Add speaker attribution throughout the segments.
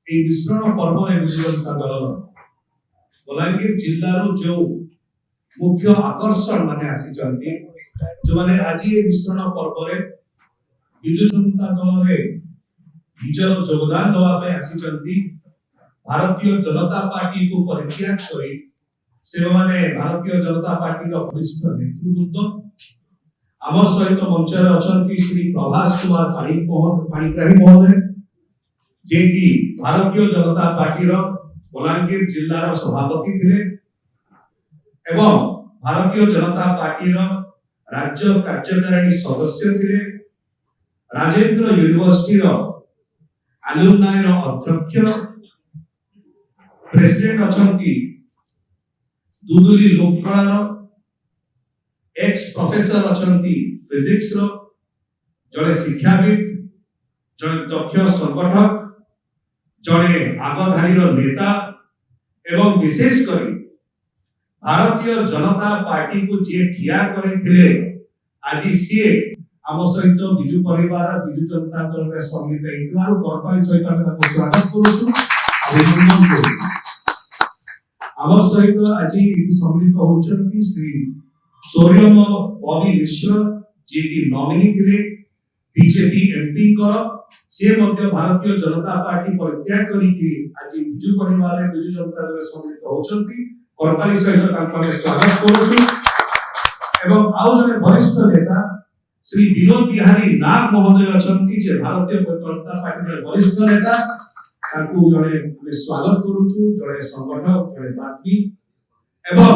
Speaker 1: এই মিশ্রণ পর্ব বিজু জনতা দল বଲାଙ୍ଗୀର ଜିଲ୍ଲାରୁ ଯେଉଁ ମୁଖ୍ୟ ଆକର୍ଷଣ ମାନେ ଆସିଛନ୍ତି, ଯେଉଁମାନେ ଆଜି ଏ ମିଶ୍ରଣ ପର୍ବରେ ବିଜୁ ଜନତା ଦଳରେ ନିଜର ଯୋଗଦାନ ଦେବା ପାଇଁ ଆସିଛନ୍ତି, ଭାରତୀୟ ଜନତା ପାର୍ଟିକୁ ପରିତ୍ୟାଗ କରି ସେମାନେ ଭାରତୀୟ ଜନତା ପାର୍ଟିର ବରିଷ୍ଠ ନେତୃବୃନ୍ଦ ଆମ ସହିତ ମଞ୍ଚରେ ଅଛନ୍ତି ଶ୍ରୀ ପ୍ରଭାସ କୁମାର ପାଣିଗ୍ରାହୀ ମହୋଦୟ, ଯିଏକି ଭାରତୀୟ ଜନତା ପାର୍ଟିର ବଲାଙ୍ଗୀର ଜିଲ୍ଲାର ସଭାପତି ଥିଲେ ଏବଂ ଭାରତୀୟ ଜନତା ପାର୍ଟିର ରାଜ୍ୟ କାର୍ଯ୍ୟକାରିଣୀ ସଦସ୍ୟ ଥିଲେ, ରାଜେନ୍ଦ୍ର ୟୁନିଭର୍ସିଟିର ଆଲୁମ୍ନାଇର ଅଧ୍ୟକ୍ଷ, ପ୍ରେସିଡେଣ୍ଟ ଅଛନ୍ତି ଦୁଦୁଲି ଲୋକକଳାର, ଏକ୍ସ ପ୍ରଫେସର ଅଛନ୍ତି ଫିଜିକ୍ସର, ଜଣେ ଶିକ୍ଷାବିତ, ଜଣେ ଦକ୍ଷ ସଂଗଠକ, ଜଣେ ଆଗଧାରୀର ନେତା ଏବଂ ବିଶେଷ କରି ଭାରତୀୟ ଜନତା ପାର୍ଟିକୁ ଯିଏ ଠିଆ କରିଥିଲେ, ଆଜି ସିଏ ଆମ ସହିତ ବିଜୁ ପରିବାର ବିଜୁ ଜନତା ଦଳରେ ସମ୍ମିଳିତ ହେଇଥିବାରୁ ଗର୍ବାରି ସହିତ ଆମେ ତାଙ୍କୁ ସ୍ୱାଗତ କରୁଛୁ, ଅଭିନନ୍ଦନ କରୁଛୁ। ଆମ ସହିତ ଆଜି ସମ୍ମିଳିତ ହେଉଛନ୍ତି ଶ୍ରୀ ସୌର୍ୟମ ବବି ମିଶ୍ର, ଯିଏକି ନମିନି ଥିଲେ ବିଜେପି ଏମପିଙ୍କର, ସେ ମଧ୍ୟ ଭାରତୀୟ ଜନତା ପାର୍ଟି ପରିତ୍ୟାଗ କରିକି ଆଜି ବିଜୁ ପରିବାରରେ ବିଜୁ ଜନତା ଦଳରେ ସମ୍ମିଳିତ ହେଉଛନ୍ତି, ଗର୍ବାରି ସହିତ ତାଙ୍କୁ ଆମେ ସ୍ୱାଗତ କରୁଛୁ। ଏବଂ ଆଉ ଜଣେ ବରିଷ୍ଠ ନେତା ଶ୍ରୀ ବିନୋଦ ବିହାରୀ ନାଗ ମହୋଦୟ ଅଛନ୍ତି, ଯେ ଭାରତୀୟ ଜନତା ପାର୍ଟିର ବରିଷ୍ଠ ନେତା, ତାଙ୍କୁ ଜଣେ ଆମେ ସ୍ୱାଗତ କରୁଛୁ, ଜଣେ ସଂଗଠକ, ଜଣେ ବାଗ୍ମୀ ଏବଂ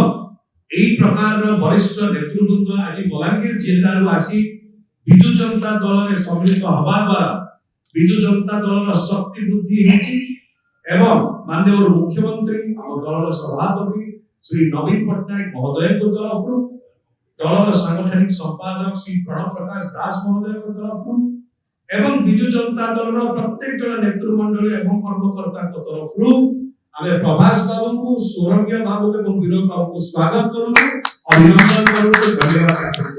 Speaker 1: ଏହି ପ୍ରକାରର ବରିଷ୍ଠ ନେତୃବୃନ୍ଦ ଆଜି ବଲାଙ୍ଗୀର ଜିଲ୍ଲାରୁ ଆସି ବିଜୁ ଜନତା ଦଳରେ ସମ୍ମିଳିତ ହେବା ଦ୍ୱାରା ବିଜୁ ଜନତା ଦଳର ଶକ୍ତି ବୃଦ୍ଧି ହେଇଛି ଏବଂ ମାନନୀୟ ମୁଖ୍ୟମନ୍ତ୍ରୀ ଆମ ଦଳର ସଭାପତି ଶ୍ରୀ ନବୀନ ପଟ୍ଟନାୟକ ମହୋଦୟଙ୍କ ତରଫରୁ, ଦଳର ସାଂଗଠନିକ ସମ୍ପାଦକ ଶ୍ରୀ ପ୍ରଣବ ପ୍ରକାଶ ଦାସ ମହୋଦୟଙ୍କ ତରଫରୁ ଏବଂ ବିଜୁ ଜନତା ଦଳର ପ୍ରତ୍ୟେକ ଜଣ ନେତୃମଣ୍ଡଳୀ ଏବଂ କର୍ମକର୍ତ୍ତାଙ୍କ ତରଫରୁ ଆମେ ପ୍ରଭାସ ବାବୁଙ୍କୁ, ସୌରଭ୍ୟ ବାବୁ ଏବଂ ବିନୋଦ ବାବୁଙ୍କୁ ସ୍ୱାଗତ କରୁଛୁ, ଅଭିନନ୍ଦନ କରୁଛୁ, ଧନ୍ୟବାଦ।